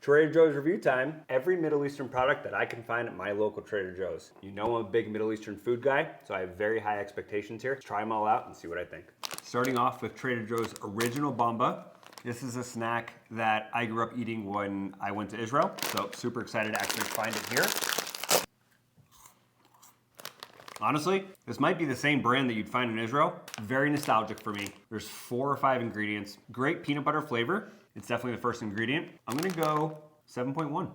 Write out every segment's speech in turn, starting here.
Trader Joe's review time. Every Middle Eastern product that I can find at my local Trader Joe's. You know I'm a big Middle Eastern food guy, so I have very high expectations here. Let's try them all out and see what I think. Starting off with Trader Joe's original Bamba. This is a snack that I grew up eating when I went to Israel, so super excited to actually find it here. Honestly, this might be the same brand that you'd find in Israel. Very nostalgic for me. There's 4 or 5 ingredients. Great peanut butter flavor. It's definitely the first ingredient. I'm gonna go 7.1.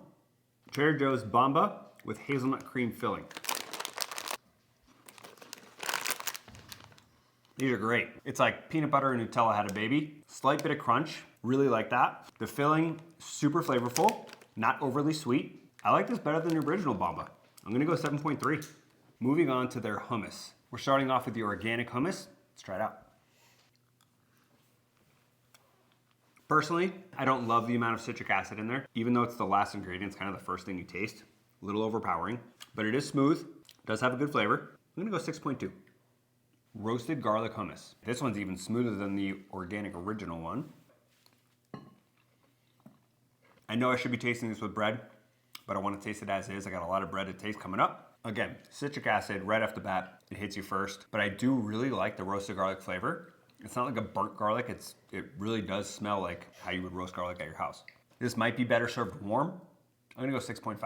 Trader Joe's Bamba with hazelnut cream filling. These are great. It's like peanut butter and Nutella had a baby. Slight bit of crunch, really like that. The filling, super flavorful, not overly sweet. I like this better than the original Bamba. I'm gonna go 7.3. Moving on to their hummus. We're starting off with the organic hummus. Let's try it out. Personally, I don't love the amount of citric acid in there. Even though it's the last ingredient, it's kind of the first thing you taste. A little overpowering, but it is smooth. Does have a good flavor. I'm gonna go 6.2. Roasted garlic hummus. This one's even smoother than the organic original one. I know I should be tasting this with bread, but I want to taste it as is. I got a lot of bread to taste coming up. Again, citric acid right off the bat, it hits you first, but I do really like the roasted garlic flavor. It's not like a burnt garlic, it really does smell like how you would roast garlic at your house. This might be better served warm. I'm gonna go 6.5.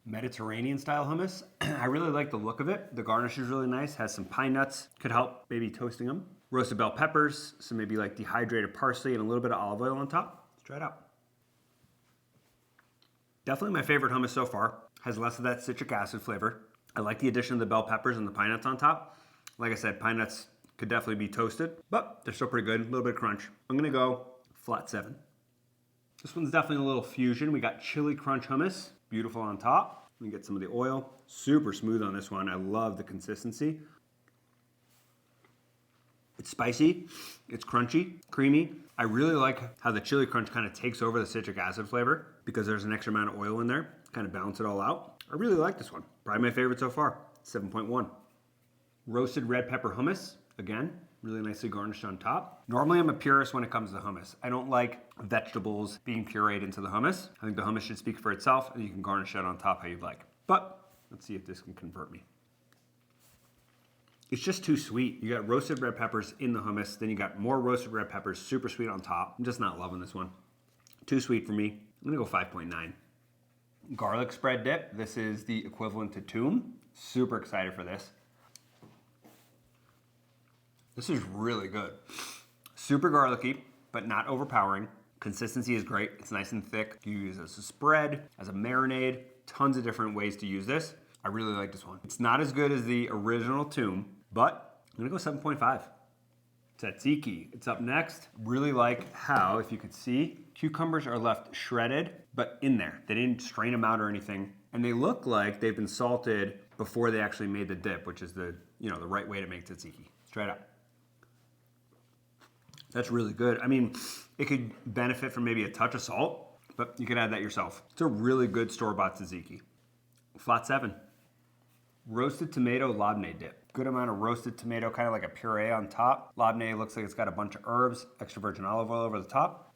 Mediterranean style hummus. I really like the look of it. The garnish is really nice, has some pine nuts, could help maybe toasting them. Roasted bell peppers, some maybe like dehydrated parsley and a little bit of olive oil on top. Let's try it out. Definitely my favorite hummus so far. Has less of that citric acid flavor. I like the addition of the bell peppers and the pine nuts on top. Like I said, pine nuts could definitely be toasted, but they're still pretty good. A little bit of crunch. I'm gonna go flat 7. This one's definitely a little fusion. We got chili crunch hummus, beautiful on top. Let me get some of the oil. Super smooth on this one. I love the consistency. It's spicy, it's crunchy, creamy. I really like how the chili crunch kind of takes over the citric acid flavor because there's an extra amount of oil in there, kind of balance it all out. I really like this one. Probably my favorite so far, 7.1. Roasted red pepper hummus, again, really nicely garnished on top. Normally I'm a purist when it comes to hummus. I don't like vegetables being pureed into the hummus. I think the hummus should speak for itself and you can garnish it on top how you'd like. But let's see if this can convert me. It's just too sweet. You got roasted red peppers in the hummus, then you got more roasted red peppers, super sweet on top. I'm just not loving this one. Too sweet for me. I'm gonna go 5.9. Garlic spread dip. This is the equivalent to toom. Super excited for this. This is really good. Super garlicky, but not overpowering. Consistency is great. It's nice and thick. You use this as a spread, as a marinade, tons of different ways to use this. I really like this one. It's not as good as the original toom, but I'm gonna go 7.5. Tzatziki, it's up next. Really like how, if you could see, cucumbers are left shredded, but in there. They didn't strain them out or anything. And they look like they've been salted before they actually made the dip, which is the right way to make tzatziki. Let's try it out. That's really good. I mean, it could benefit from maybe a touch of salt, but you can add that yourself. It's a really good store-bought tzatziki. Flat 7. Roasted tomato labneh dip. Good amount of roasted tomato, kind of like a puree on top. Labneh looks like it's got a bunch of herbs, extra virgin olive oil over the top.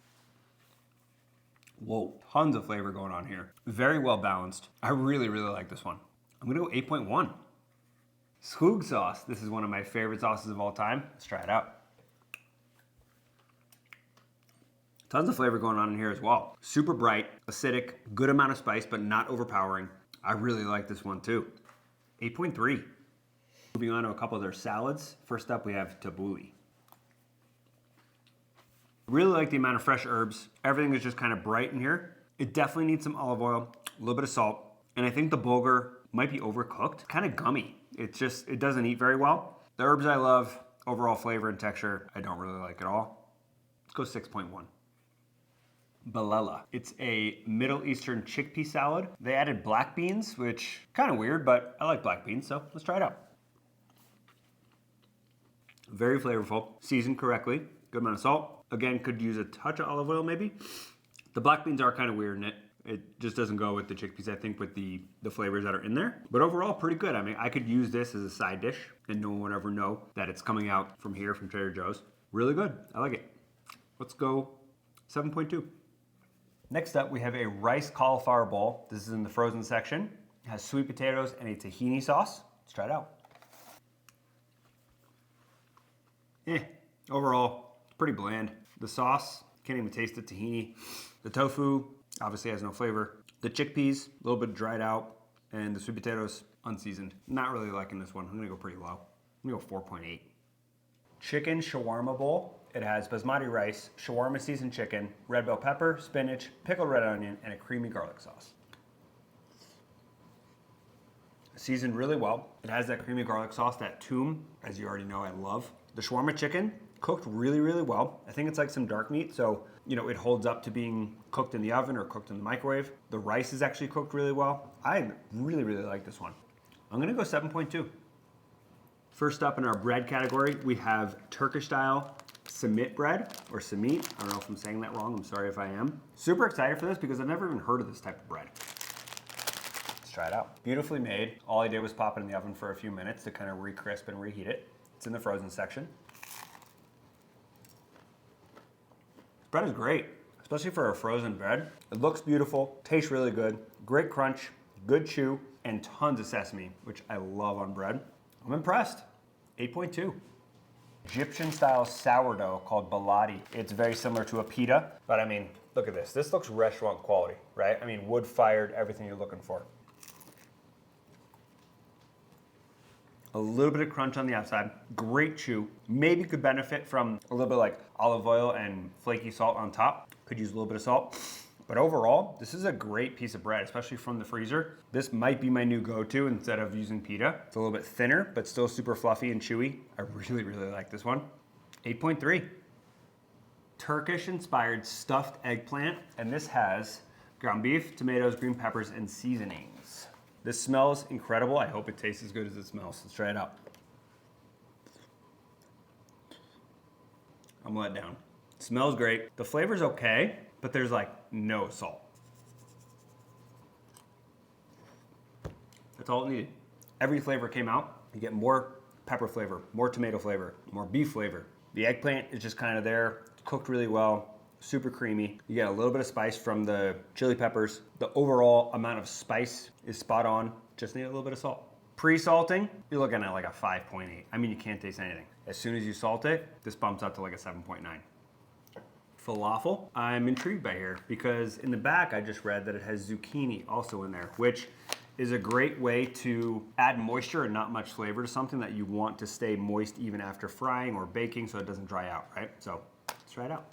Whoa, tons of flavor going on here. Very well balanced. I really, really like this one. I'm gonna go 8.1. Schug sauce. This is one of my favorite sauces of all time. Let's try it out. Tons of flavor going on in here as well. Super bright, acidic, good amount of spice, but not overpowering. I really like this one too. 8.3. Moving on to a couple of their salads. First up, we have tabbouleh. Really like the amount of fresh herbs. Everything is just kind of bright in here. It definitely needs some olive oil, a little bit of salt, and I think the bulgur might be overcooked. Kind of gummy. It doesn't eat very well. The herbs I love, overall flavor and texture, I don't really like at all. Let's go 6.1. Balela. It's a Middle Eastern chickpea salad. They added black beans, which kind of weird, but I like black beans, so let's try it out. Very flavorful, seasoned correctly, good amount of salt. Again, could use a touch of olive oil maybe. The black beans are kind of weird in it. It just doesn't go with the chickpeas, I think, with the flavors that are in there. But overall, pretty good. I mean, I could use this as a side dish and no one would ever know that it's coming out from here, from Trader Joe's. Really good, I like it. Let's go 7.2. Next up, we have a rice cauliflower bowl. This is in the frozen section. It has sweet potatoes and a tahini sauce. Let's try it out. Overall, it's pretty bland. The sauce, can't even taste the tahini. The tofu obviously has no flavor. The chickpeas, a little bit dried out. And the sweet potatoes, unseasoned. Not really liking this one. I'm gonna go pretty low. I'm gonna go 4.8. Chicken shawarma bowl. It has basmati rice, shawarma seasoned chicken, red bell pepper, spinach, pickled red onion, and a creamy garlic sauce. Seasoned really well. It has that creamy garlic sauce, that toum, as you already know I love. The shawarma chicken, cooked really, really well. I think it's like some dark meat, so it holds up to being cooked in the oven or cooked in the microwave. The rice is actually cooked really well. I really, really like this one. I'm gonna go 7.2. First up in our bread category, we have Turkish style samit bread, or samit. I don't know if I'm saying that wrong, I'm sorry if I am. Super excited for this because I've never even heard of this type of bread. Let's try it out. Beautifully made. All I did was pop it in the oven for a few minutes to kind of re-crisp and reheat it. It's in the frozen section. Bread is great, especially for a frozen bread. It looks beautiful, tastes really good, great crunch, good chew, and tons of sesame, which I love on bread. I'm impressed. 8.2. Egyptian style sourdough called baladi. It's very similar to a pita, but I mean, look at this. This looks restaurant quality, right? I mean, wood fired, everything you're looking for. A little bit of crunch on the outside, great chew. Maybe could benefit from a little bit like olive oil and flaky salt on top. Could use a little bit of salt. But overall, this is a great piece of bread, especially from the freezer. This might be my new go-to instead of using pita. It's a little bit thinner, but still super fluffy and chewy. I really, really like this one. 8.3. Turkish-inspired stuffed eggplant, and this has ground beef, tomatoes, green peppers, and seasonings. This smells incredible. I hope it tastes as good as it smells. Let's try it out. I'm let down. It smells great. The flavor's okay, but there's like no salt. That's all it needed. Every flavor came out. You get more pepper flavor, more tomato flavor, more beef flavor. The eggplant is just kind of there. It's cooked really well, super creamy. You get a little bit of spice from the chili peppers. The overall amount of spice is spot on. Just need a little bit of salt. Pre-salting, you're looking at like a 5.8. I mean, you can't taste anything. As soon as you salt it, this bumps up to like a 7.9. Falafel, I'm intrigued by here because in the back I just read that it has zucchini also in there, which is a great way to add moisture and not much flavor to something that you want to stay moist even after frying or baking so it doesn't dry out, right? So let's try it out.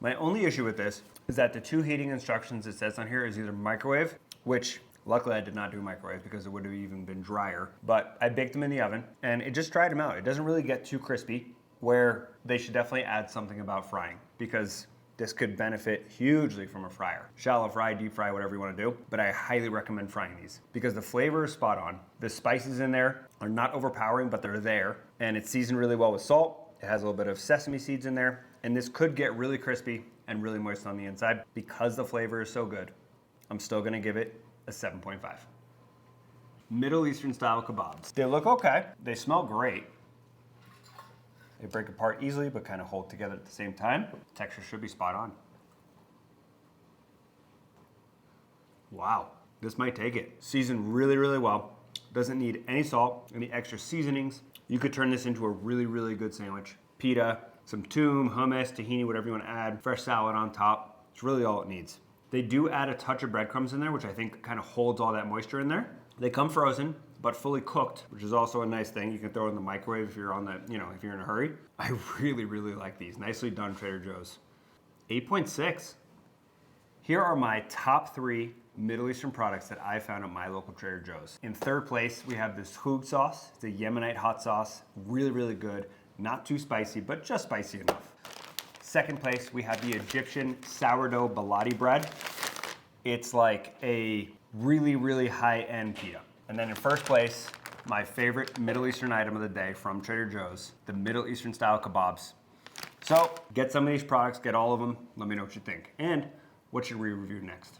My only issue with this is that the 2 heating instructions it says on here is either microwave, which luckily I did not do microwave because it would have even been drier, but I baked them in the oven and it just dried them out. It doesn't really get too crispy, where they should definitely add something about frying because this could benefit hugely from a fryer. Shallow fry, deep fry, whatever you want to do, but I highly recommend frying these because the flavor is spot on. The spices in there are not overpowering, but they're there, and it's seasoned really well with salt. It has a little bit of sesame seeds in there, and this could get really crispy and really moist on the inside. Because the flavor is so good, I'm still gonna give it a 7.5. Middle Eastern style kebabs. They look okay. They smell great. They break apart easily, but kind of hold together at the same time. Texture should be spot on. Wow, this might take it. Seasoned really, really well. Doesn't need any salt, any extra seasonings. You could turn this into a really, really good sandwich. Pita, some toum, hummus, tahini, whatever you want to add, fresh salad on top. It's really all it needs. They do add a touch of breadcrumbs in there, which I think kind of holds all that moisture in there. They come frozen, but fully cooked, which is also a nice thing. You can throw it in the microwave if you're on the, if you're in a hurry. I really, really like these. Nicely done, Trader Joe's. 8.6. Here are my top 3 Middle Eastern products that I found at my local Trader Joe's. In third place, we have this houg sauce. It's a Yemenite hot sauce. Really, really good. Not too spicy, but just spicy enough. Second place, we have the Egyptian sourdough baladi bread. It's like a really, really high-end pita. And then in first place, my favorite Middle Eastern item of the day from Trader Joe's, the Middle Eastern style kebabs. So get some of these products, get all of them. Let me know what you think. And what should we review next?